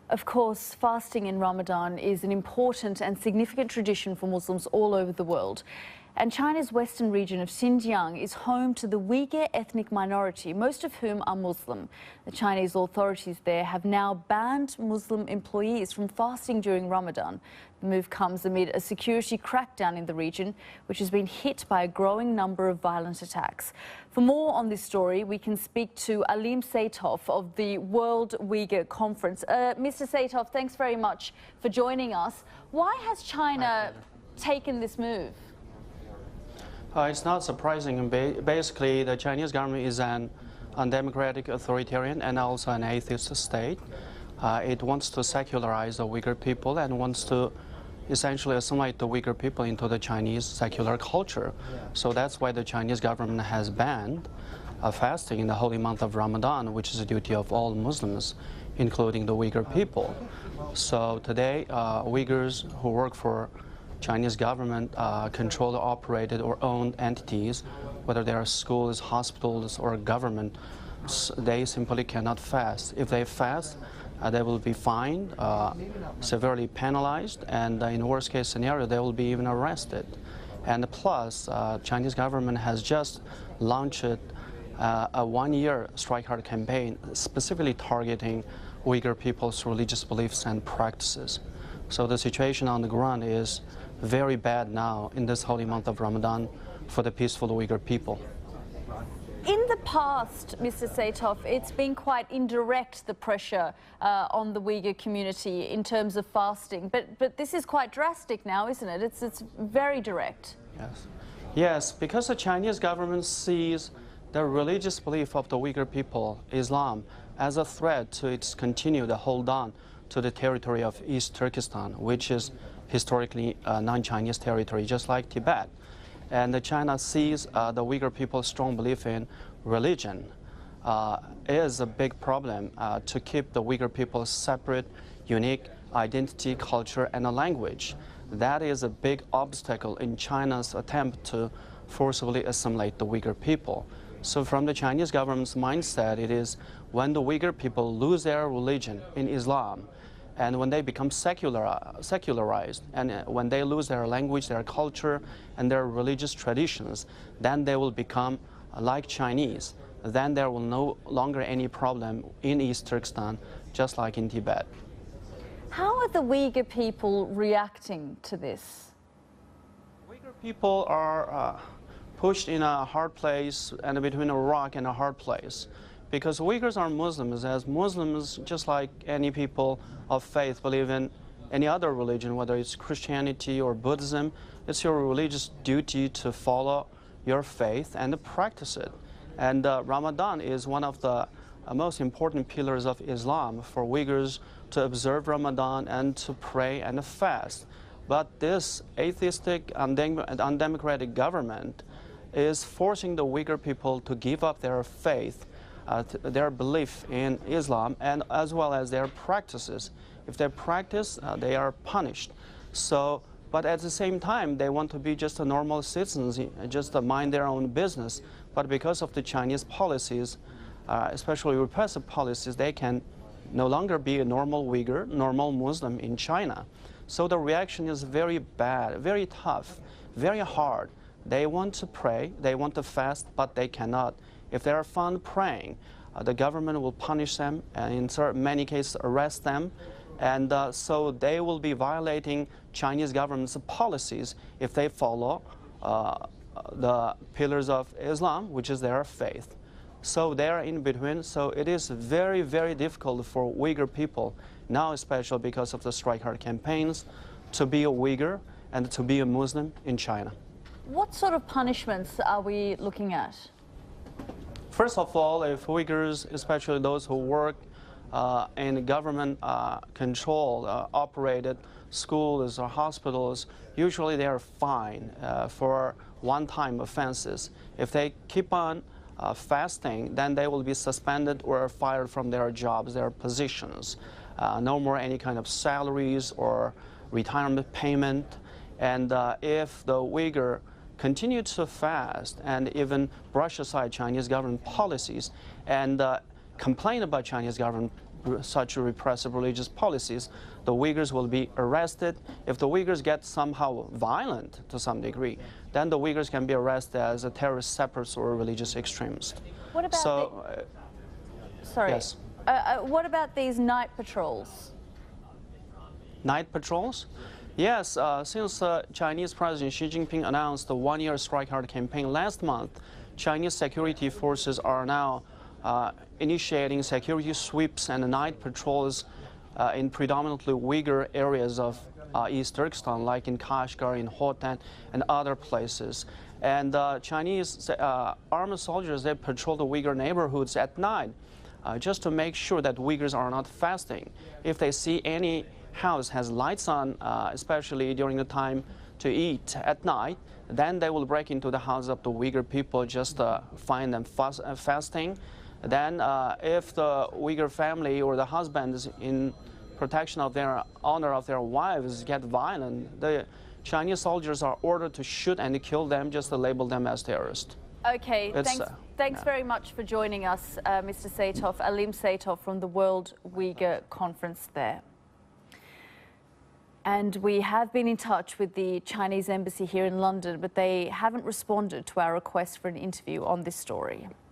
Of course, fasting in Ramadan is an important and significant tradition for Muslims all over the world. And China's western region of Xinjiang is home to the Uyghur ethnic minority, most of whom are Muslim. The Chinese authorities there have now banned Muslim employees from fasting during Ramadan. The move comes amid a security crackdown in the region, which has been hit by a growing number of violent attacks. For more on this story, we can speak to Alim Saitov of the World Uyghur Conference. Mr. Saitov, thanks very much for joining us. Why has China taken this move? It's not surprising. Basically, the Chinese government is an undemocratic, authoritarian, and also an atheist state. It wants to secularize the Uyghur people and wants to essentially assimilate the Uyghur people into the Chinese secular culture. So that's why the Chinese government has banned fasting in the holy month of Ramadan, which is a duty of all Muslims, including the Uyghur people. So today, Uyghurs who work for Chinese government controlled, operated, or owned entities, whether they are schools, hospitals, or government, they simply cannot fast. If they fast, they will be fined, severely penalized, and in worst case scenario, they will be even arrested. And plus, Chinese government has just launched a one-year strike hard campaign specifically targeting Uyghur people's religious beliefs and practices. So the situation on the ground is very bad now in this holy month of Ramadan for the peaceful Uyghur people. In the past, Mr. Saitov, it's been quite indirect, the pressure on the Uyghur community in terms of fasting. But this is quite drastic now, isn't it? It's very direct. Yes. Yes, because the Chinese government sees the religious belief of the Uyghur people, Islam, as a threat to its continued hold on to the territory of East Turkestan, which is historically non-Chinese territory, just like Tibet. And China sees the Uyghur people's strong belief in religion is a big problem to keep the Uyghur people separate, unique identity, culture, and a language. That is a big obstacle in China's attempt to forcibly assimilate the Uyghur people. So from the Chinese government's mindset, it is when the Uyghur people lose their religion in Islam, and when they become secularized, and when they lose their language, their culture, and their religious traditions, then they will become like Chinese. Then there will no longer any problem in East Turkestan, just like in Tibet. How are the Uyghur people reacting to this? Uyghur people are pushed in a hard place and between a rock and a hard place. Because Uyghurs are Muslims, as Muslims, just like any people of faith, believe in any other religion, whether it's Christianity or Buddhism, it's your religious duty to follow your faith and practice it. And Ramadan is one of the most important pillars of Islam for Uyghurs to observe Ramadan and to pray and fast. But this atheistic and undemocratic government is forcing the Uyghur people to give up their faith, their belief in Islam, and as well as their practices. If they practice, they are punished. So, but at the same time, they want to be just a normal citizens, just mind their own business. But because of the Chinese policies, especially repressive policies, they can no longer be a normal Uyghur, normal Muslim in China. So the reaction is very bad, very tough, very hard. They want to pray, they want to fast, but they cannot. If they are found praying, the government will punish them and in many cases arrest them. And so they will be violating Chinese government's policies if they follow the pillars of Islam, which is their faith. So they are in between. So it is very, very difficult for Uyghur people, now especially because of the strike hard campaigns, to be a Uyghur and to be a Muslim in China. What sort of punishments are we looking at? First of all, if Uyghurs, especially those who work in government-controlled, operated schools or hospitals, usually they are fined for one-time offenses. If they keep on fasting, then they will be suspended or fired from their jobs, their positions. No more any kind of salaries or retirement payment. And if the Uyghur continue to fast and even brush aside Chinese government policies and complain about Chinese government such repressive religious policies, the Uyghurs will be arrested. If the Uyghurs get somehow violent to some degree, then the Uyghurs can be arrested as a terrorist, separatist, or religious extremist. What about So, sorry. yes. What about these night patrols? Night patrols? Yes, since Chinese President Xi Jinping announced the one-year Strike Hard campaign last month, Chinese security forces are now initiating security sweeps and night patrols in predominantly Uyghur areas of East Turkestan, like in Kashgar, in Hotan, and other places. And Chinese armed soldiers, they patrol the Uyghur neighborhoods at night just to make sure that Uyghurs are not fasting. If they see any house has lights on, especially during the time to eat at night, then they will break into the house of the Uyghur people just to find them fasting. Then if the Uyghur family or the husbands in protection of their honor of their wives get violent, the Chinese soldiers are ordered to shoot and kill them just to label them as terrorists. Okay, thanks very much for joining us, Mr. Saitov, Alim Saitov from the World Uyghur Conference there. And we have been in touch with the Chinese embassy here in London, but they haven't responded to our request for an interview on this story.